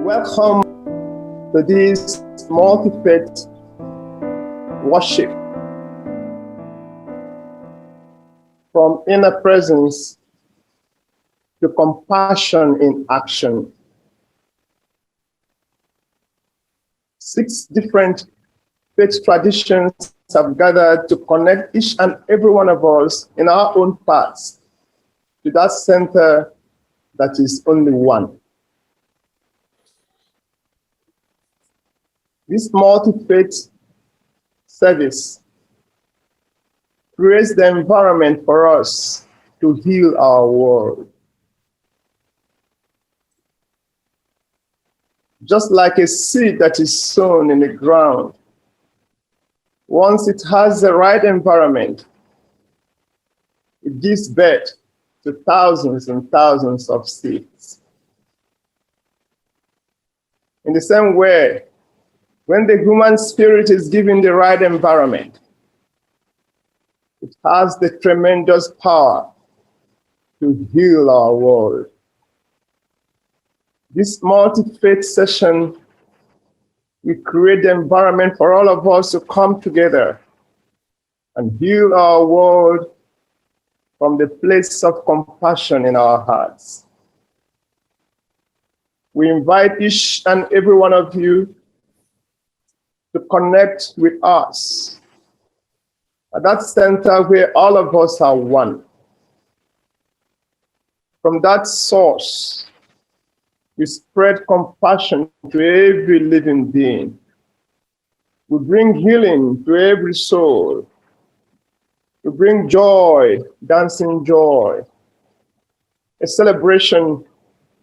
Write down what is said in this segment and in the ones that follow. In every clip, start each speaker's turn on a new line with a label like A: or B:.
A: Welcome to this multi-faith worship from inner presence to compassion in action. 6 different faith traditions have gathered to connect each and every one of us in our own paths to that center that is only one. This multi-faith service creates the environment for us to heal our world. Just like a seed that is sown in the ground, once it has the right environment, it gives birth to thousands and thousands of seeds. In the same way, when the human spirit is given the right environment, it has the tremendous power to heal our world. This multi-faith session will create the environment for all of us to come together and heal our world from the place of compassion in our hearts. We invite each and every one of you to connect with us at that center where all of us are one. From that source, we spread compassion to every living being. We bring healing to every soul. We bring joy, dancing joy, a celebration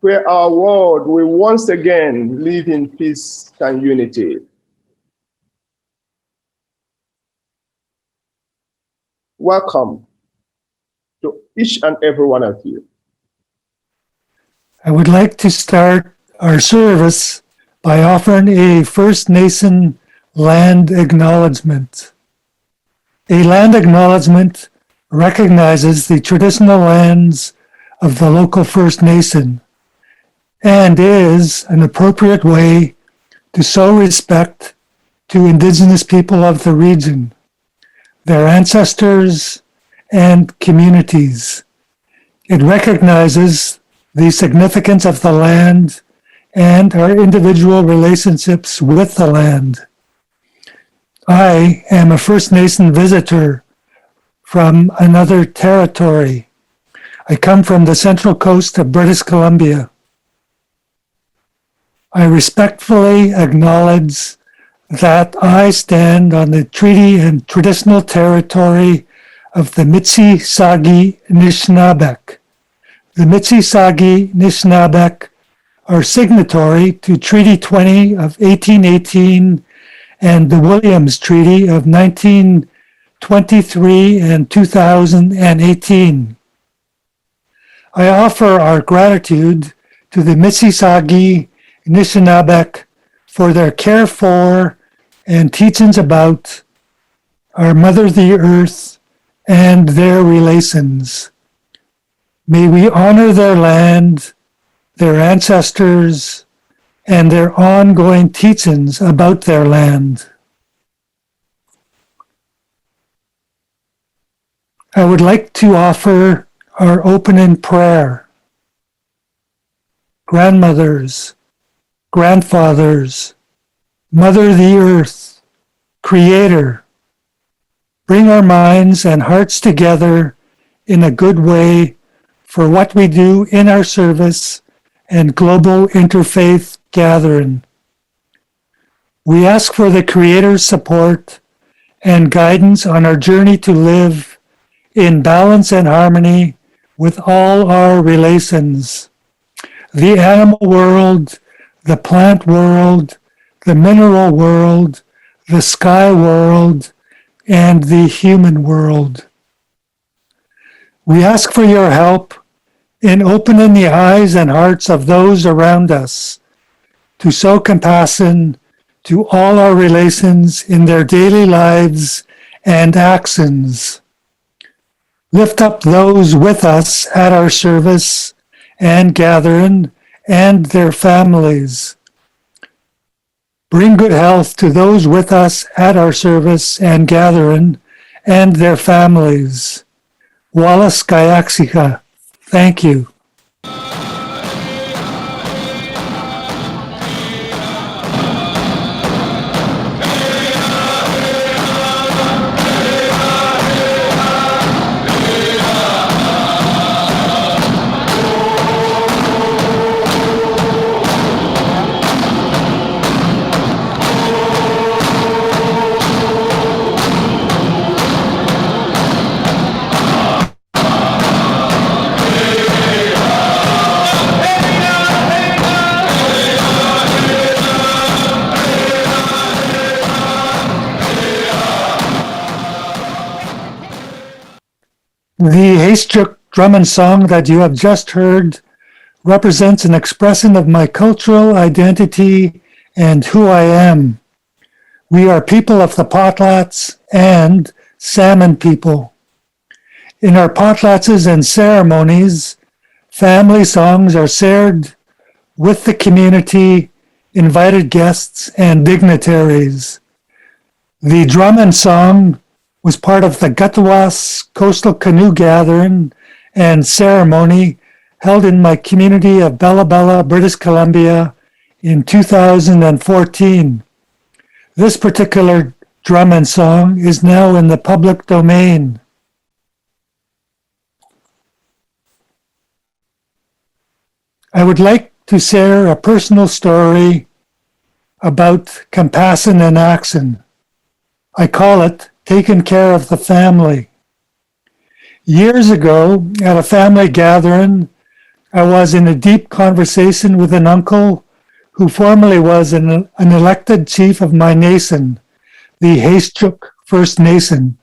A: where our world will once again live in peace and unity. Welcome to each and every one of you.
B: I would like to start our service by offering a First Nation land acknowledgement. A land acknowledgement recognizes the traditional lands of the local First Nation and is an appropriate way to show respect to Indigenous people of the region, their ancestors, and communities. It recognizes the significance of the land and our individual relationships with the land. I am a First Nation visitor from another territory. I come from the central coast of British Columbia. I respectfully acknowledge that I stand on the treaty and traditional territory of the Mississauga Nishnabek. The Mississauga Nishnabek are signatory to Treaty 20 of 1818 and the Williams Treaty of 1923 and 2018. I offer our gratitude to the Mississauga Nishnabek for their care for and teachings about our Mother the Earth and their relations. May we honor their land, their ancestors, and their ongoing teachings about their land. I would like to offer our opening prayer. Grandmothers, grandfathers, Mother the Earth, Creator, bring our minds and hearts together in a good way for what we do in our service and global interfaith gathering. We ask for the Creator's support and guidance on our journey to live in balance and harmony with all our relations, the animal world, the plant world, the mineral world, the sky world, and the human world. We ask for your help in opening the eyes and hearts of those around us to show compassion to all our relations in their daily lives and actions. Lift up those with us at our service and gathering and their families. Bring good health to those with us at our service and gathering and their families. Wallace Gayaxica, thank you. The Haystjuk drum and song that you have just heard represents an expression of my cultural identity and who I am. We are people of the Potlatch and Salmon people. In our potlatches and ceremonies, family songs are shared with the community, invited guests, and dignitaries. The drum and song was part of the Gatawas Coastal Canoe Gathering and ceremony held in my community of Bella Bella, British Columbia in 2014. This particular drum and song is now in the public domain. I would like to share a personal story about compassion in action. I call it taking care of the family. Years ago, at a family gathering, I was in a deep conversation with an uncle who formerly was an elected chief of my nation, the Haystjuk First Nation.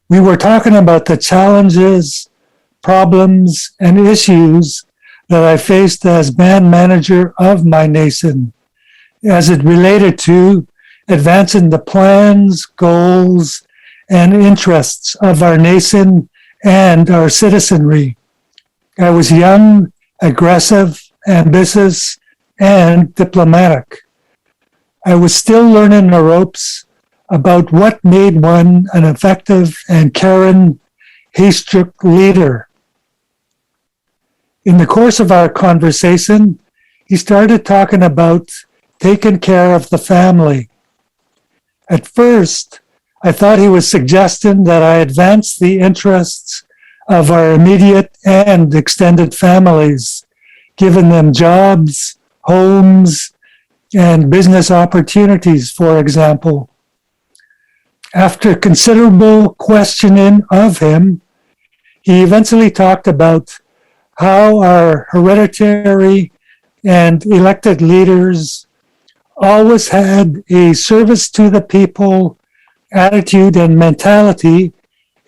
B: We were talking about the challenges, problems, and issues that I faced as band manager of my nation, as it related to advancing the plans, goals, and interests of our nation and our citizenry. I was young, aggressive, ambitious, and diplomatic. I was still learning the ropes about what made one an effective and caring Haystjuk leader. In the course of our conversation, he started talking about taking care of the family. At first, I thought he was suggesting that I advance the interests of our immediate and extended families, giving them jobs, homes, and business opportunities, for example. After considerable questioning of him, he eventually talked about how our hereditary and elected leaders always had a service to the people attitude and mentality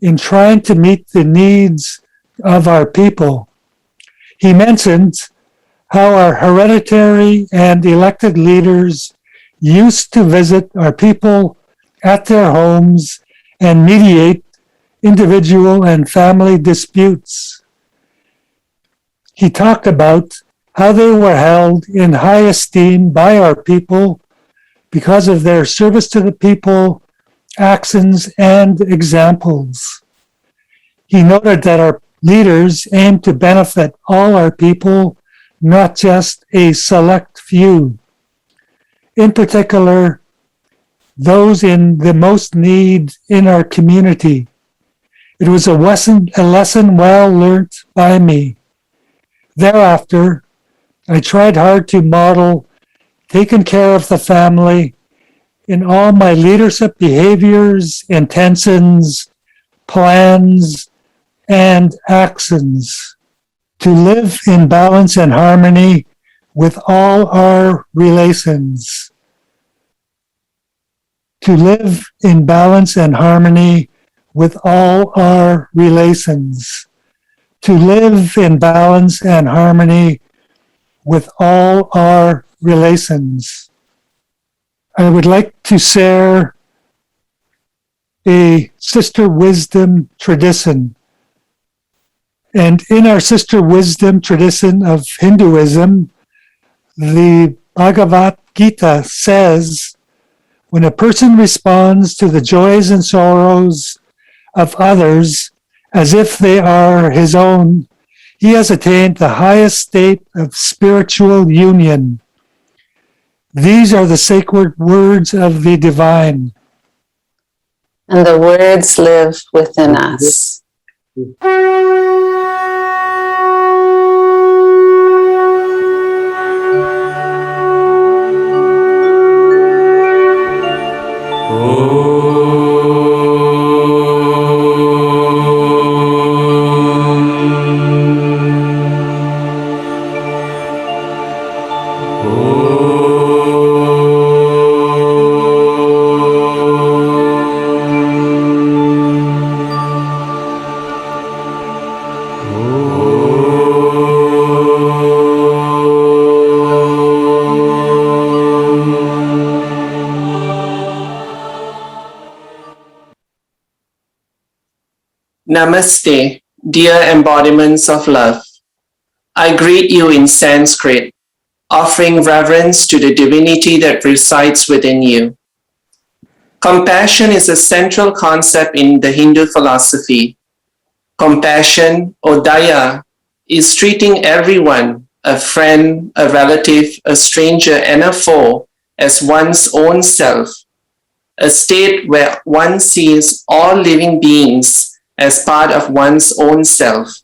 B: in trying to meet the needs of our people. He mentioned how our hereditary and elected leaders used to visit our people at their homes and mediate individual and family disputes. He talked about how they were held in high esteem by our people because of their service to the people, actions, and examples. He noted that our leaders aim to benefit all our people, not just a select few. In particular, those in the most need in our community. It was a lesson well learnt by me. Thereafter, I tried hard to model taking care of the family in all my leadership behaviors, intentions, plans, and actions, to live in balance and harmony with all our relations. To live in balance and harmony with all our relations. To live in balance and harmony with all our relations. I would like to share a sister wisdom tradition. And in our sister wisdom tradition of Hinduism, the Bhagavad Gita says, when a person responds to the joys and sorrows of others as if they are his own, he has attained the highest state of spiritual union. These are the sacred words of the divine.
C: And the words live within us.
D: Namaste, dear embodiments of love. I greet you in Sanskrit, offering reverence to the divinity that resides within you. Compassion is a central concept in the Hindu philosophy. Compassion, or daya, is treating everyone, a friend, a relative, a stranger, and a foe, as one's own self, a state where one sees all living beings as part of one's own self.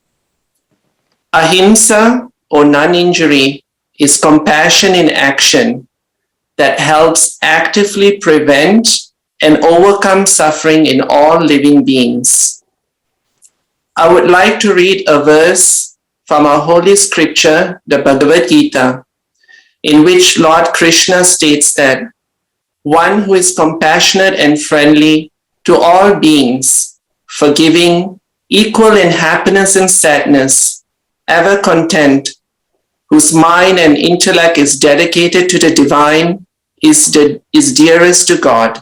D: Ahimsa, or non-injury, is compassion in action that helps actively prevent and overcome suffering in all living beings. I would like to read a verse from our holy scripture, the Bhagavad Gita, in which Lord Krishna states that one who is compassionate and friendly to all beings, forgiving, equal in happiness and sadness, ever content, whose mind and intellect is dedicated to the divine, is dearest to God.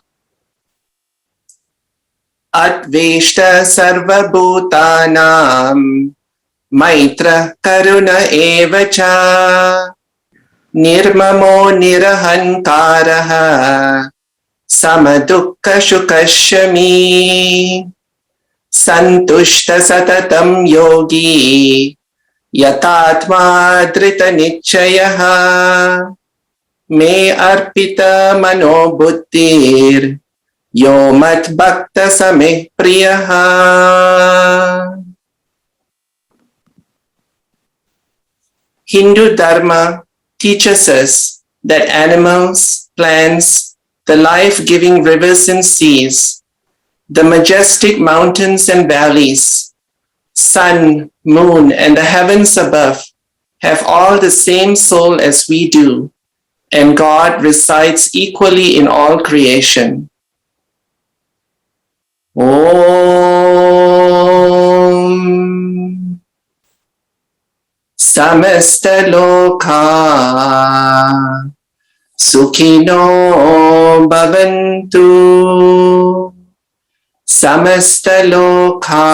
D: Atveshta sarva bhutanam maitra karuna evacha nirmamo nirahankaraha samadukka shukashami santushta satatam yogi yatatma drita nichayaha me arpita mano buddhir yo mat bhakta sameh priyaha. Hindu Dharma teaches us that animals, plants, the life-giving rivers and seas, the majestic mountains and valleys, sun, moon, and the heavens above have all the same soul as we do, and God resides equally in all creation. Om Samasta Loka Sukhino Bhavantu Samasta Loka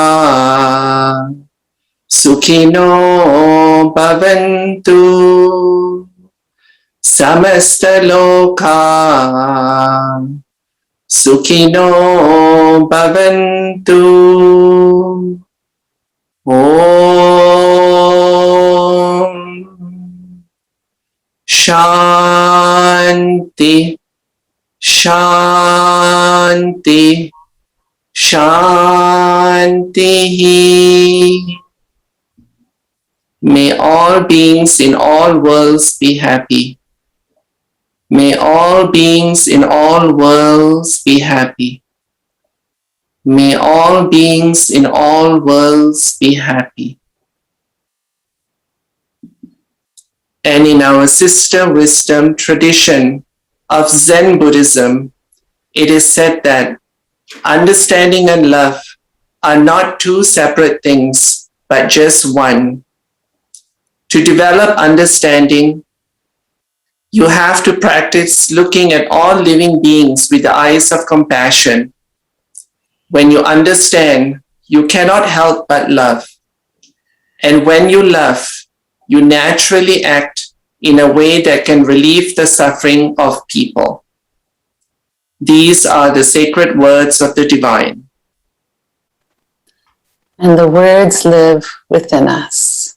D: Sukhino Bhavantu Samasta Loka Sukhino Bhavantu. Om Shanti, Shanti, Shanti. May all beings in all worlds be happy. May all beings in all worlds be happy. May all beings in all worlds be happy. And in our sister wisdom tradition of Zen Buddhism, it is said that understanding and love are not two separate things, but just one. To develop understanding, you have to practice looking at all living beings with the eyes of compassion. When you understand, you cannot help but love. And when you love, you naturally act in a way that can relieve the suffering of people. These are the sacred words of the divine.
C: And the words live within us.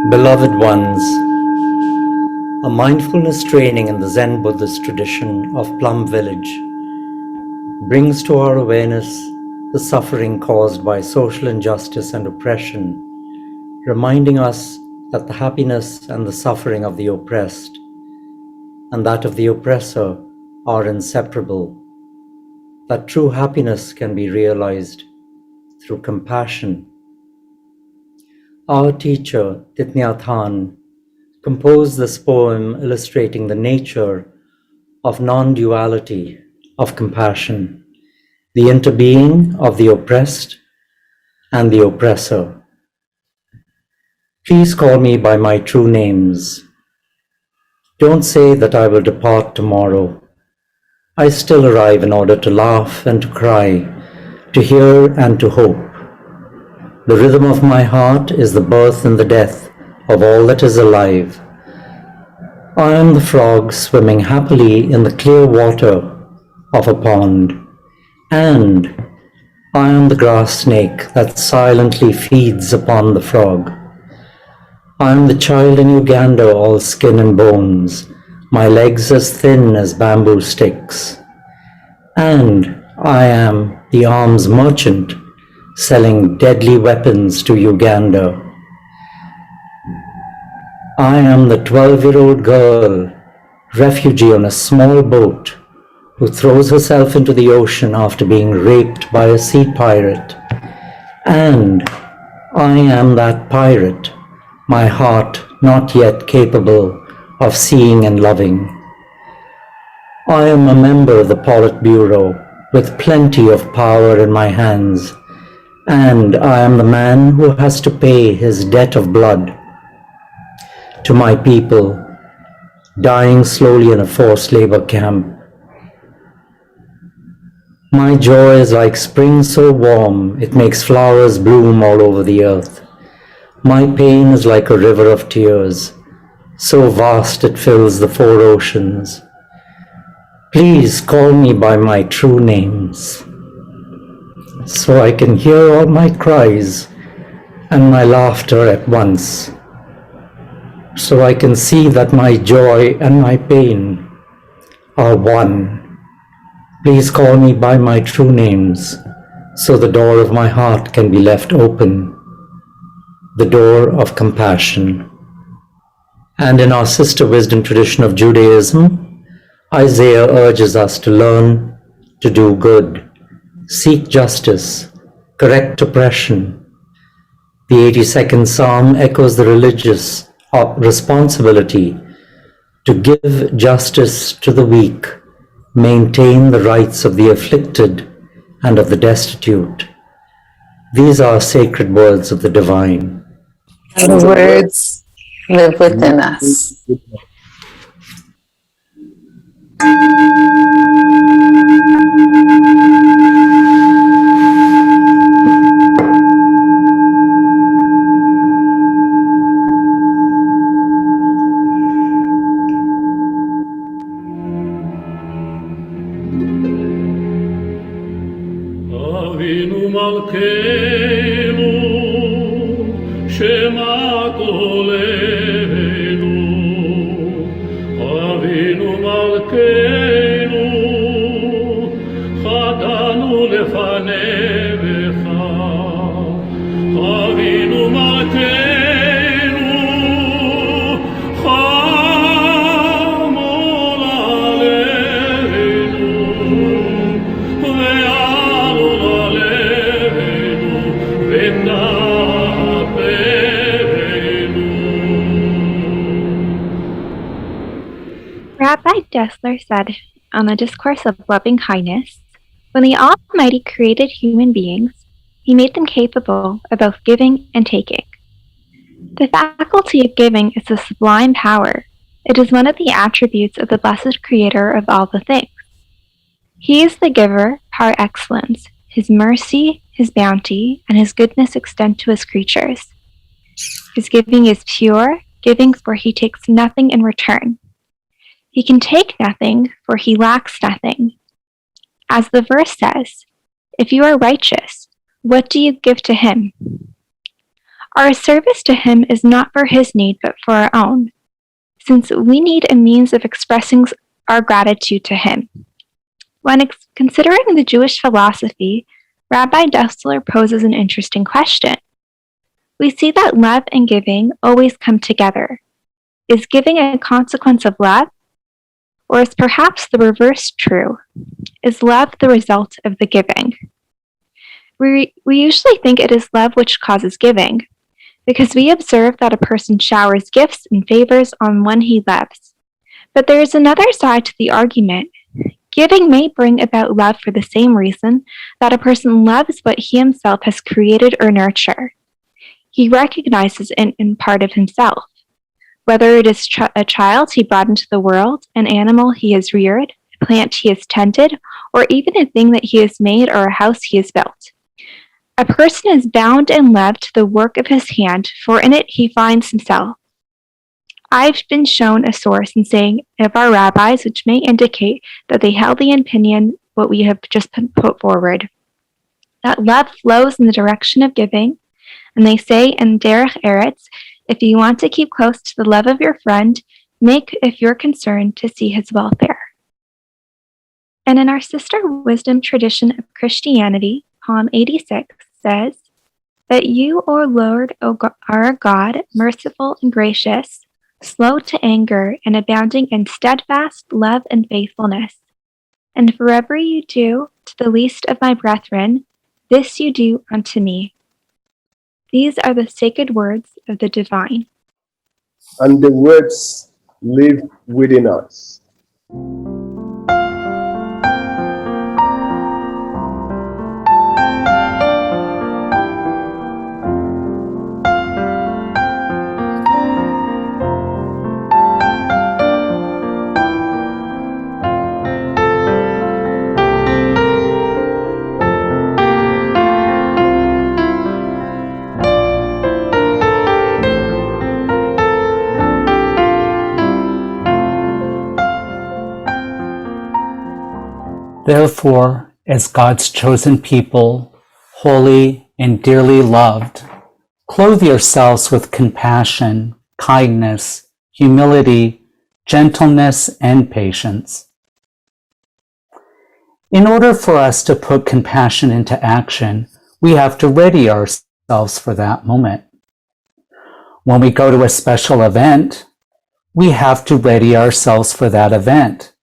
E: Beloved ones, a mindfulness training in the Zen Buddhist tradition of Plum Village brings to our awareness the suffering caused by social injustice and oppression, reminding us that the happiness and the suffering of the oppressed and that of the oppressor are inseparable, that true happiness can be realized through compassion. Our teacher, Thich Nhat Hanh, composed this poem illustrating the nature of non-duality of compassion, the interbeing of the oppressed and the oppressor. Please call me by my true names. Don't say that I will depart tomorrow. I still arrive in order to laugh and to cry, to hear and to hope. The rhythm of my heart is the birth and the death of all that is alive. I am the frog swimming happily in the clear water of a pond, and I am the grass snake that silently feeds upon the frog. I am the child in Uganda, all skin and bones, my legs as thin as bamboo sticks. And I am the arms merchant selling deadly weapons to Uganda. I am the 12-year-old girl, refugee on a small boat, who throws herself into the ocean after being raped by a sea pirate. And I am that pirate, my heart not yet capable of seeing and loving. I am a member of the Politburo with plenty of power in my hands, and I am the man who has to pay his debt of blood to my people dying slowly in a forced labor camp. My joy is like spring so warm it makes flowers bloom all over the earth. My pain is like a river of tears, so vast it fills the four oceans. Please call me by my true names, so I can hear all my cries and my laughter at once, so I can see that my joy and my pain are one. Please call me by my true names, so the door of my heart can be left open, the door of compassion. And in our sister wisdom tradition of Judaism, Isaiah urges us to learn to do good, seek justice, correct oppression. The 82nd Psalm echoes the religious responsibility to give justice to the weak, maintain the rights of the afflicted and of the destitute. These are sacred words of the divine.
C: And the words live within us.
F: Oh Rabbi Dessler said on the Discourse of Loving Kindness, when the Almighty created human beings, he made them capable of both giving and taking. The faculty of giving is a sublime power. It is one of the attributes of the blessed Creator of all the things. He is the giver par excellence. His mercy, his bounty, and his goodness extend to his creatures. His giving is pure, giving for he takes nothing in return. He can take nothing, for he lacks nothing. As the verse says, if you are righteous, what do you give to him? Our service to him is not for his need, but for our own, since we need a means of expressing our gratitude to him. When considering the Jewish philosophy, Rabbi Dessler poses an interesting question. We see that love and giving always come together. Is giving a consequence of love? Or is perhaps the reverse true? Is love the result of the giving? We usually think it is love which causes giving, because we observe that a person showers gifts and favors on one he loves. But there is another side to the argument. Giving may bring about love for the same reason that a person loves what he himself has created or nurtured. He recognizes it in part of himself. Whether it is a child he brought into the world, an animal he has reared, a plant he has tended, or even a thing that he has made or a house he has built. A person is bound and loved to the work of his hand, for in it he finds himself. I've been shown a source in saying of our rabbis which may indicate that they held the opinion what we have just put forward, that love flows in the direction of giving, and they say in Derech Eretz, if you want to keep close to the love of your friend, make if you're concerned to see his welfare. And in our Sister Wisdom tradition of Christianity, Psalm 86 says, that you, O Lord, are God, merciful and gracious, slow to anger, and abounding in steadfast love and faithfulness. And forever you do to the least of my brethren, this you do unto me. These are the sacred words of the divine.
A: And the words live within us.
E: Therefore, as God's chosen people, holy and dearly loved, clothe yourselves with compassion, kindness, humility, gentleness, and patience. In order for us to put compassion into action, we have to ready ourselves for that moment. When we go to a special event, we have to ready ourselves for that event.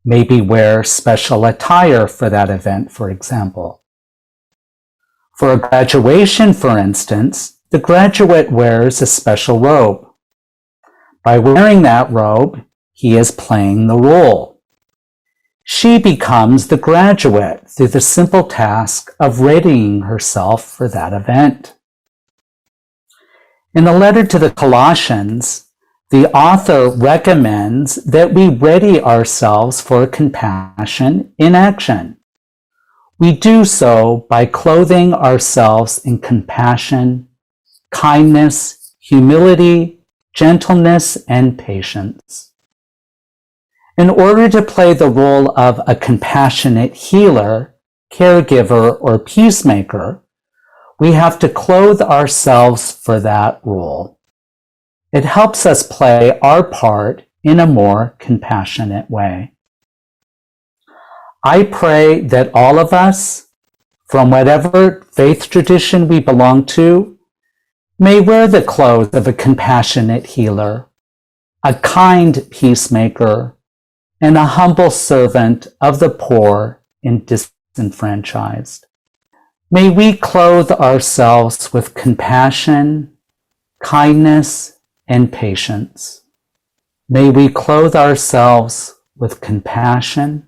E: Maybe wear special attire for that event, for example. For a graduation, for instance, the graduate wears a special robe. By wearing that robe, he is playing the role. She becomes the graduate through the simple task of readying herself for that event. In the letter to the Colossians, the author recommends that we ready ourselves for compassion in action. We do so by clothing ourselves in compassion, kindness, humility, gentleness, and patience. In order to play the role of a compassionate healer, caregiver, or peacemaker, we have to clothe ourselves for that role. It helps us play our part in a more compassionate way. I pray that all of us, from whatever faith tradition we belong to, may wear the clothes of a compassionate healer, a kind peacemaker, and a humble servant of the poor and disenfranchised. May we clothe ourselves with compassion, kindness, and patience.
G: May we clothe ourselves with compassion,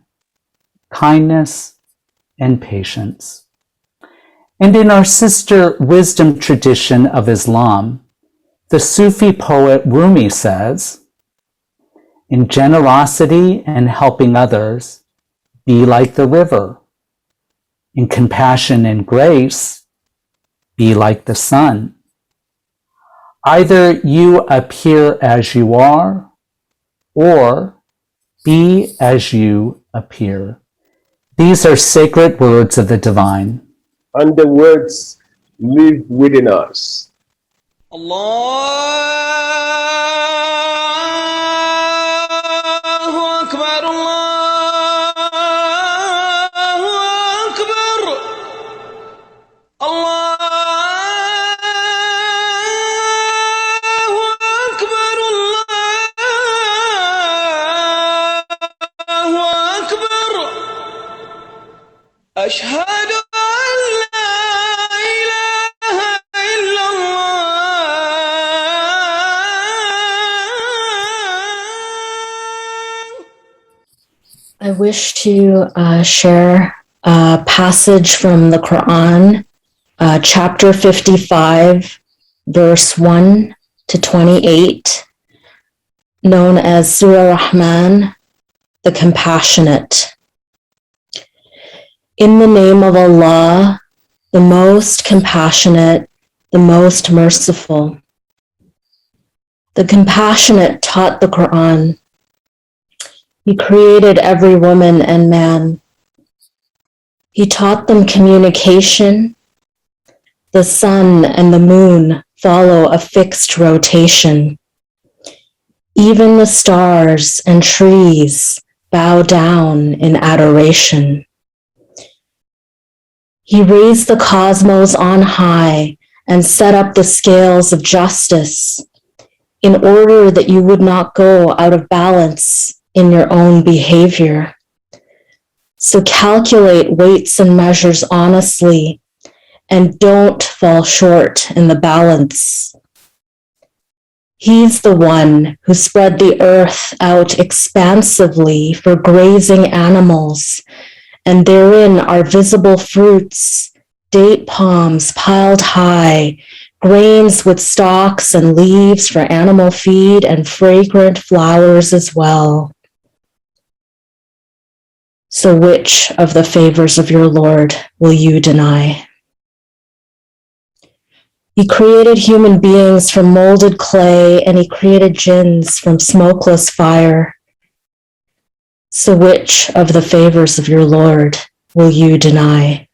G: kindness, and patience. And in our sister wisdom tradition of Islam, the Sufi poet Rumi says, "In generosity and helping others, be like the river. In compassion and grace, be like the sun. Either you appear as you are, or be as you appear." These are sacred words of the divine.
A: And the words live within us.
H: Allahu Akbar, Allahu Akbar, Allahu Akbar, Allahu Akbar. Ashhadu an la ilaha illallah.
C: I wish to share a passage from the Quran, chapter 55, verse 1 to 28, known as Surah Rahman, the Compassionate. In the name of Allah, the most compassionate, the most merciful. The Compassionate taught the Quran. He created every woman and man. He taught them communication. The sun and the moon follow a fixed rotation. Even the stars and trees bow down in adoration. He raised the cosmos on high and set up the scales of justice in order that you would not go out of balance in your own behavior. So calculate weights and measures honestly and don't fall short in the balance. He's the one who spread the earth out expansively for grazing animals, and therein are visible fruits, date palms piled high, grains with stalks and leaves for animal feed, and fragrant flowers as well. So which of the favors of your Lord will you deny? He created human beings from molded clay, and he created jinns from smokeless fire. So which of the favors of your Lord will you deny?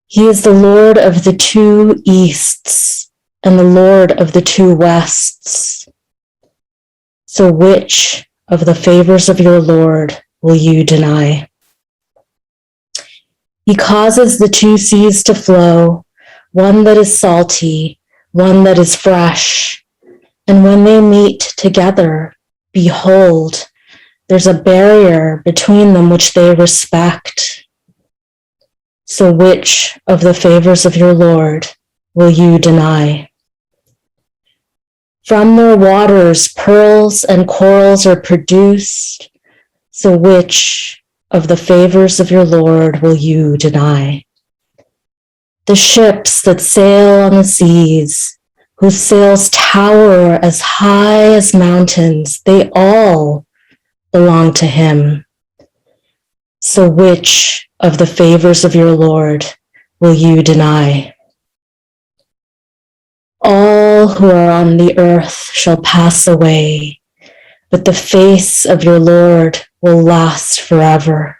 C: He is the Lord of the two easts and the Lord of the two wests. So which of the favors of your Lord will you deny? He causes the two seas to flow, one that is salty, one that is fresh. And when they meet together, behold, there's a barrier between them which they respect. So which of the favors of your Lord will you deny? From their waters, pearls and corals are produced. So which of the favors of your Lord will you deny? The ships that sail on the seas, whose sails tower as high as mountains, they all belong to him. So which of the favors of your Lord will you deny? All who are on the earth shall pass away, but the face of your Lord will last forever,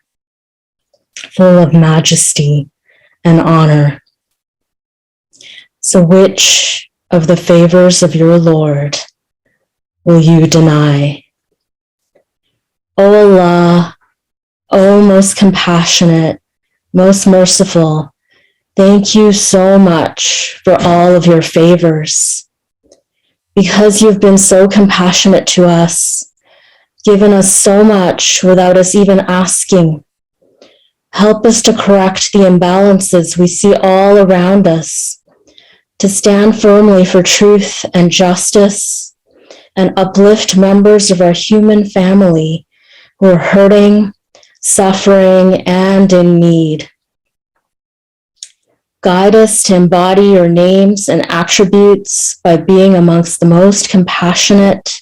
C: full of majesty and honor. So which of the favors of your Lord will you deny? O Allah, O most compassionate, most merciful, thank you so much for all of your favors. Because you've been so compassionate to us, given us so much without us even asking. Help us to correct the imbalances we see all around us, to stand firmly for truth and justice, and uplift members of our human family who are hurting, suffering, and in need. Guide us to embody your names and attributes by being amongst the most compassionate,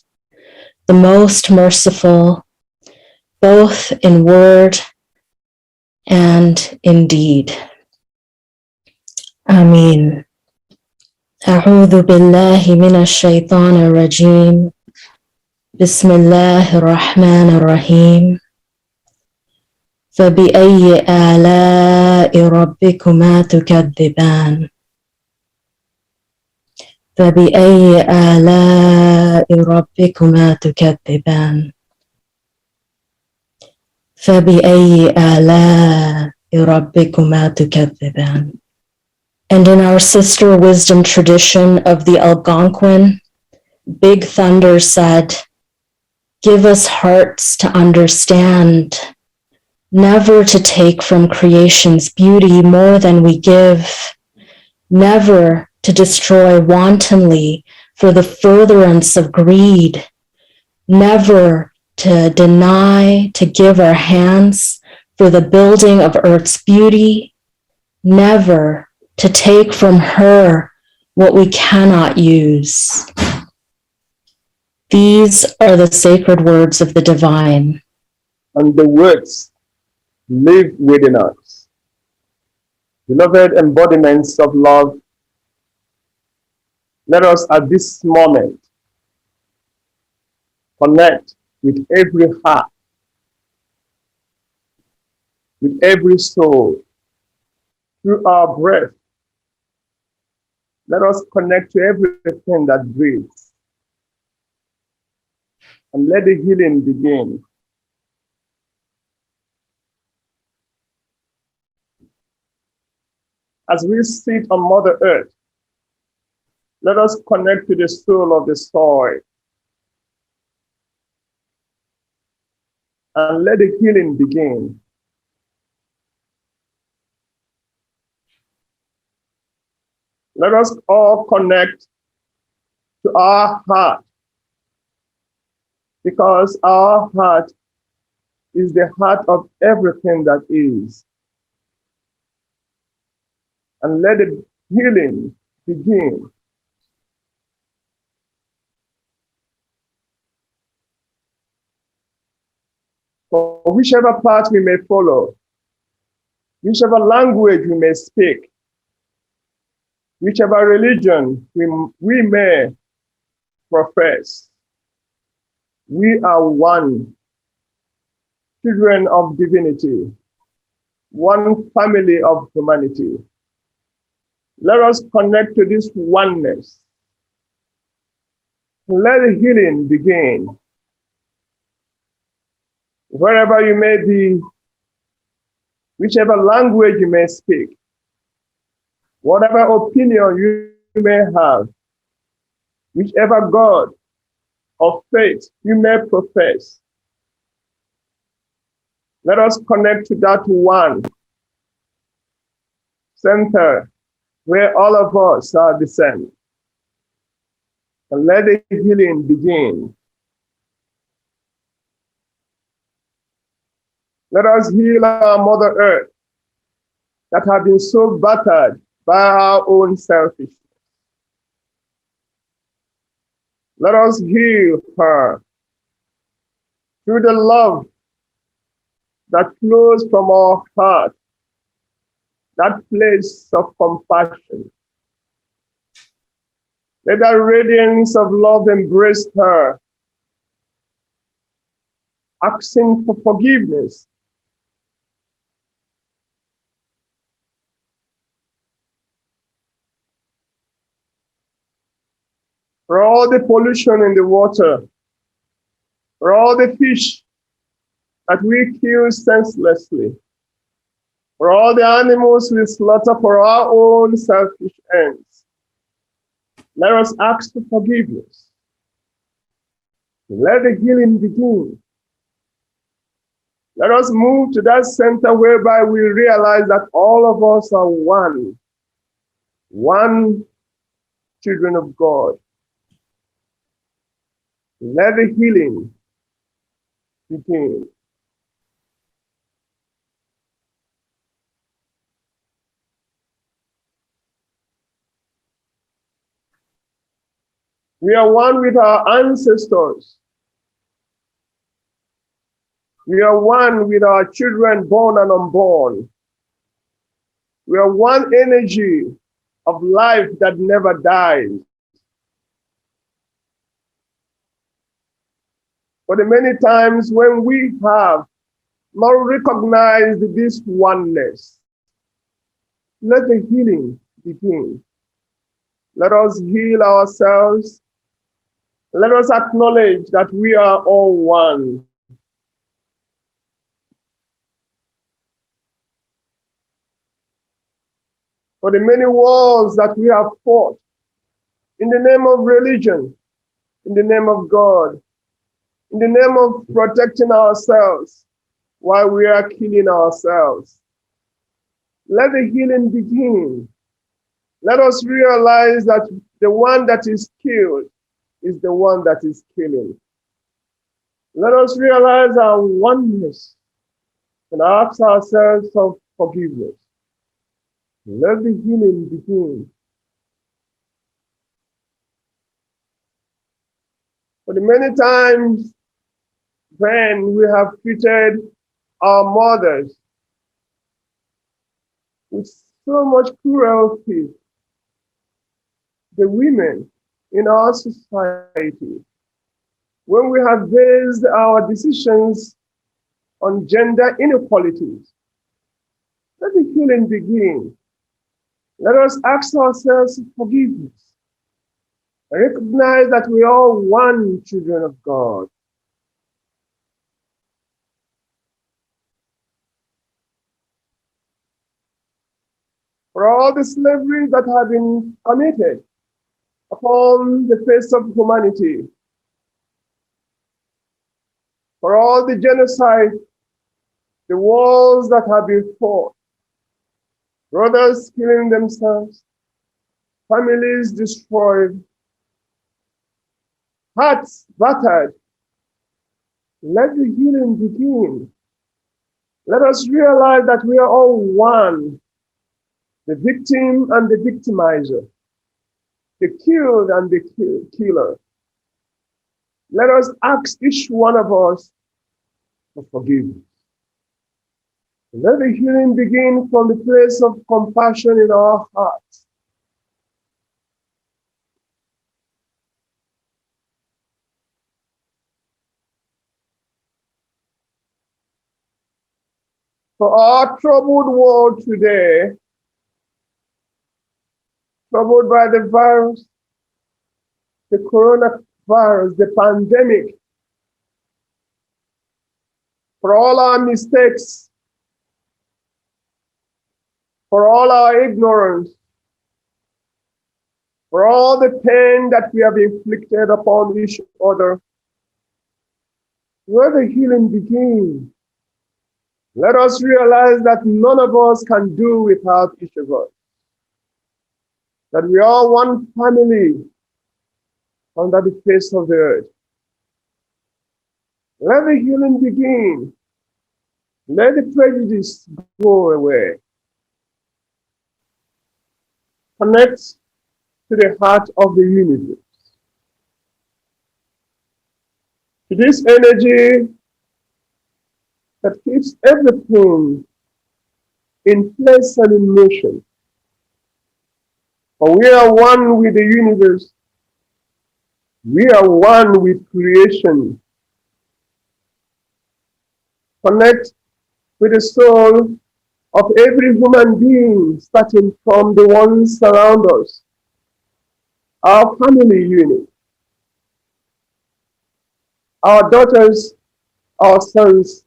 C: the most merciful, both in word and in deed. Ameen. أعوذ بالله من الشيطان الرجيم. بسم الله الرحمن الرحيم. فبأي آلاء ربكما تكذبان فبأي آلاء ربكما تكذبان فبأي آلاء ربكما تكذبان. And in our sister wisdom tradition of the Algonquin, Big Thunder said, "Give us hearts to understand, never to take from creation's beauty more than we give, never to destroy wantonly for the furtherance of greed, never to deny to give our hands for the building of earth's beauty, never to take from her what we cannot use." These are the sacred words of the divine.
A: And the words live within us. Beloved embodiments of love, let us at this moment connect with every heart, with every soul, through our breath. Let us connect to everything that breathes. And let the healing begin. As we sit on Mother Earth, let us connect to the soul of the soil. And let the healing begin. Let us all connect to our heart, because our heart is the heart of everything that is. And let the healing begin. For whichever path we may follow, whichever language we may speak, whichever religion we may profess, we are one, children of divinity, one family of humanity. Let us connect to this oneness. Let the healing begin. Wherever you may be, whichever language you may speak, whatever opinion you may have, whichever God of faith you may profess, let us connect to that one center where all of us are the same. And let the healing begin. Let us heal our Mother Earth that have been so battered by our own selfishness. Let us heal her through the love that flows from our heart, that place of compassion. Let that radiance of love embrace her, asking for forgiveness. For all the pollution in the water, for all the fish that we kill senselessly, for all the animals we slaughter for our own selfish ends, let us ask for forgiveness. Let the healing begin. Let us move to that center whereby we realize that all of us are one children of God. Let the healing begin. We are one with our ancestors. We are one with our children born and unborn. We are one energy of life that never dies. For the many times when we have not recognized this oneness, let the healing begin. Let us heal ourselves. Let us acknowledge that we are all one. For the many wars that we have fought in the name of religion, in the name of God, in the name of protecting ourselves while we are killing ourselves. Let the healing begin. Let us realize that the one that is killed is the one that is killing. Let us realize our oneness and ask ourselves for forgiveness. Let the healing begin. For the many times when we have treated our mothers with so much cruelty, the women in our society, when we have based our decisions on gender inequalities, let the healing begin. Let us ask ourselves for forgiveness. Recognize that we are all one children of God. For all the slavery that have been committed upon the face of humanity, for all the genocide, the wars that have been fought, brothers killing themselves, families destroyed, hearts battered, let the healing begin. Let us realize that we are all one, the victim and the victimizer, the killed and the killer. Let us ask each one of us for forgiveness. Let the healing begin from the place of compassion in our hearts. For our troubled world today, troubled by the virus, the coronavirus, the pandemic, for all our mistakes, for all our ignorance, for all the pain that we have inflicted upon each other, where the healing begins. Let us realize that none of us can do without each of us, that we are one family under the face of the earth. Let the healing begin. Let the prejudice go away. Connect to the heart of the universe, to this energy that keeps everything in place and in motion. For we are one with the universe. We are one with creation. Connect with the soul of every human being, starting from the ones around us, our family unit, our daughters, our sons,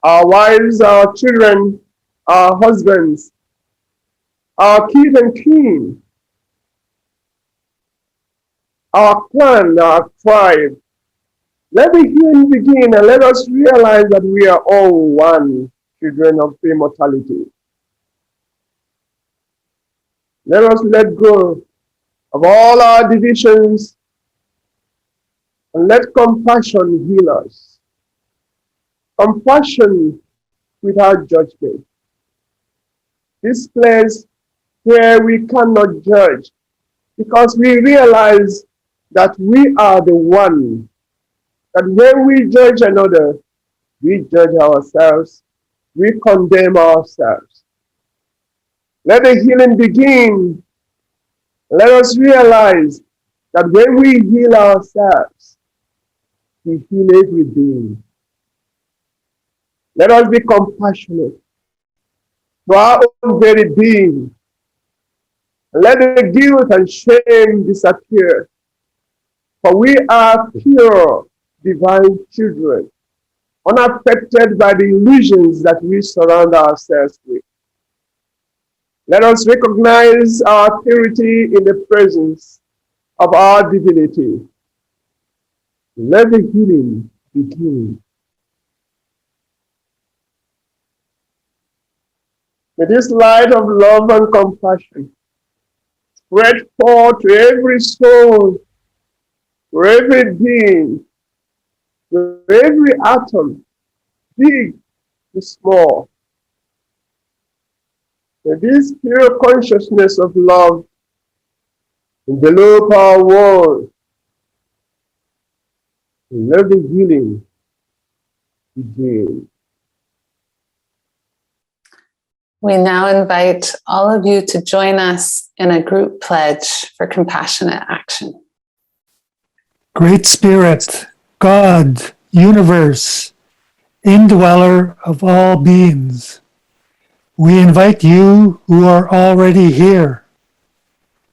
A: our wives, our children, our husbands, our kin and kin, our clan, our tribe. Let the healing begin and let us realize that we are all one, children of immortality. Let us let go of all our divisions, And let compassion heal us. Compassion without judgment. This place where we cannot judge because we realize that we are the one, that when we judge another, we judge ourselves, we condemn ourselves. Let the healing begin. Let us realize that when we heal ourselves, we heal every being. Let us be compassionate to our own very being. Let the guilt and shame disappear, for we are pure, divine children, unaffected by the illusions that we surround ourselves with. Let us recognize our purity in the presence of our divinity. Let the healing begin. May this light of love and compassion spread forth to every soul, to every being, to every atom, big to small. May this pure consciousness of love envelop our world. Let the healing begin.
I: We now invite all of you to join us in a group pledge for compassionate action.
B: Great Spirit, God, universe, indweller of all beings, we invite you who are already here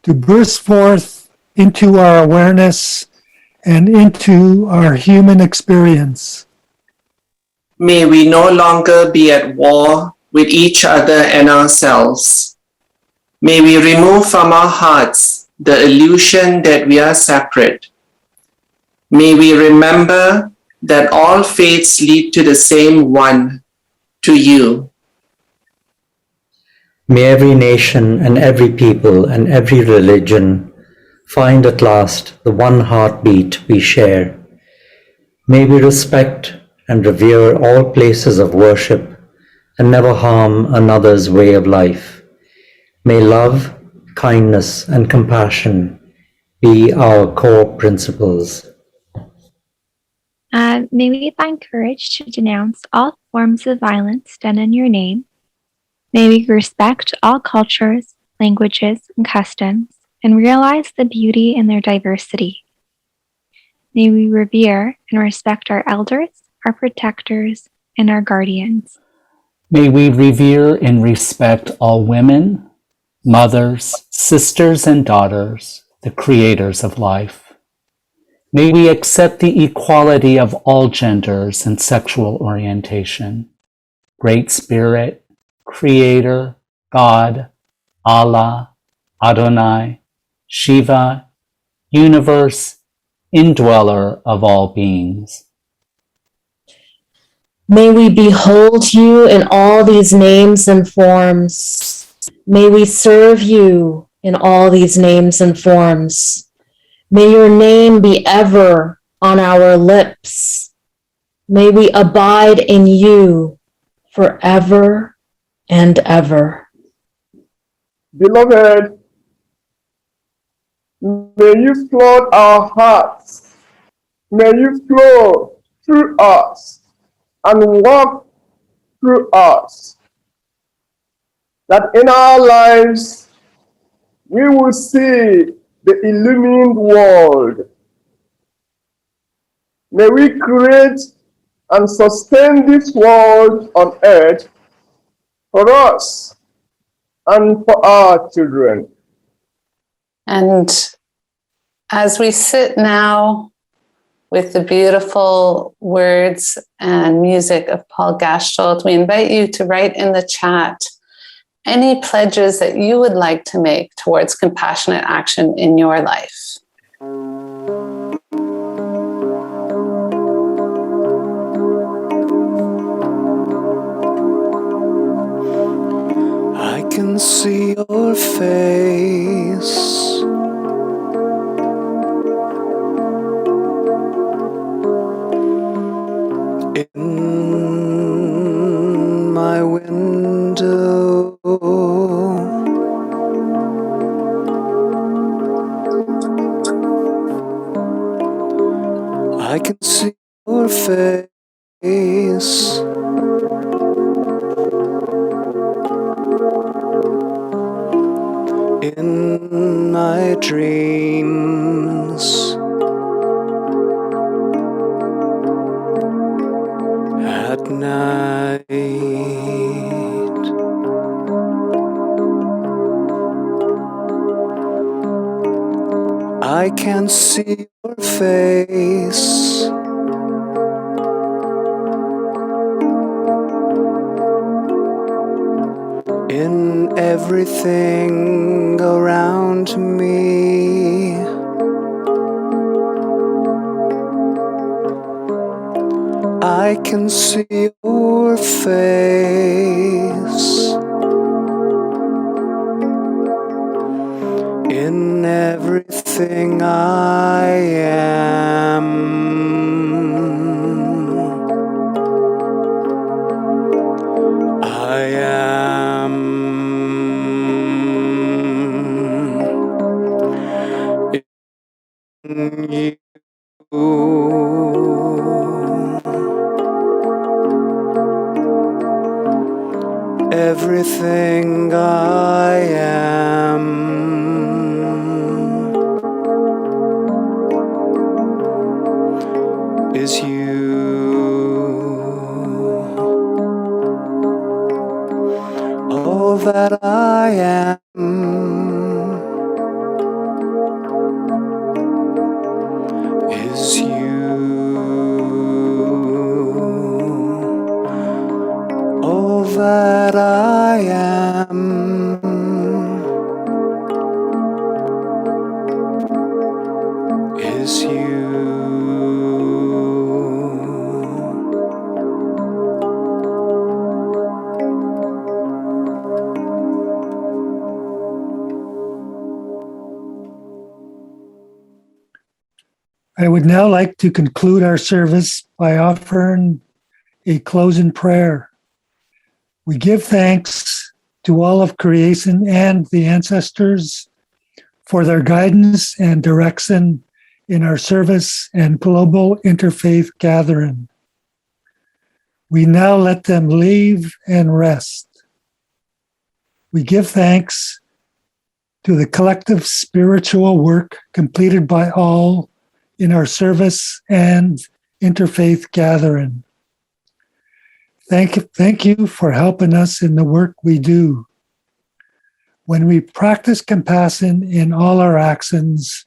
B: to burst forth into our awareness and into our human experience.
D: May we no longer be at war with each other and ourselves. May we remove from our hearts the illusion that we are separate. May we remember that all faiths lead to the same one, to you.
E: May every nation and every people and every religion find at last the one heartbeat we share. May we respect and revere all places of worship and never harm another's way of life. May love, kindness, and compassion be our core principles.
F: May we find courage to denounce all forms of violence done in your name. May we respect all cultures, languages, and customs, and realize the beauty in their diversity. May we revere and respect our elders, our protectors, and our guardians.
G: May we revere and respect all women, mothers, sisters, and daughters, the creators of life. May we accept the equality of all genders and sexual orientation. Great Spirit, Creator, God, Allah, Adonai, Shiva, Universe, indweller of all beings.
C: May we behold you in all these names and forms. May we serve you in all these names and forms. May your name be ever on our lips. May we abide in you forever and ever.
A: Beloved, may you flood our hearts. May you flow through us and walk through us, that in our lives we will see the illumined world. May we create and sustain this world on earth for us and for our children.
I: And as we sit now with the beautiful words and music of Paul Gastalt, we invite you to write in the chat any pledges that you would like to make towards compassionate action in your life.
H: I can see your face. I can see your face in my dreams. At night, I can see your face in everything around me. I can see your face in everything I am. I am in you. Everything I am is you. All that I am is you. All that I am is you.
B: I would now like to conclude our service by offering a closing prayer. We give thanks to all of creation and the ancestors for their guidance and direction in our service and global interfaith gathering. We now let them leave and rest. We give thanks to the collective spiritual work completed by all in our service and interfaith gathering. Thank you for helping us in the work we do. When we practice compassion in all our actions,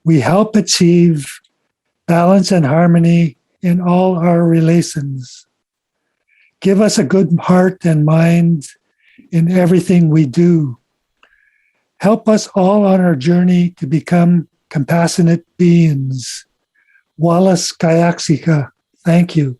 B: we help achieve balance and harmony in all our relations. Give us a good heart and mind in everything we do. Help us all on our journey to become compassionate beings. Wallace Kayaksika, thank you.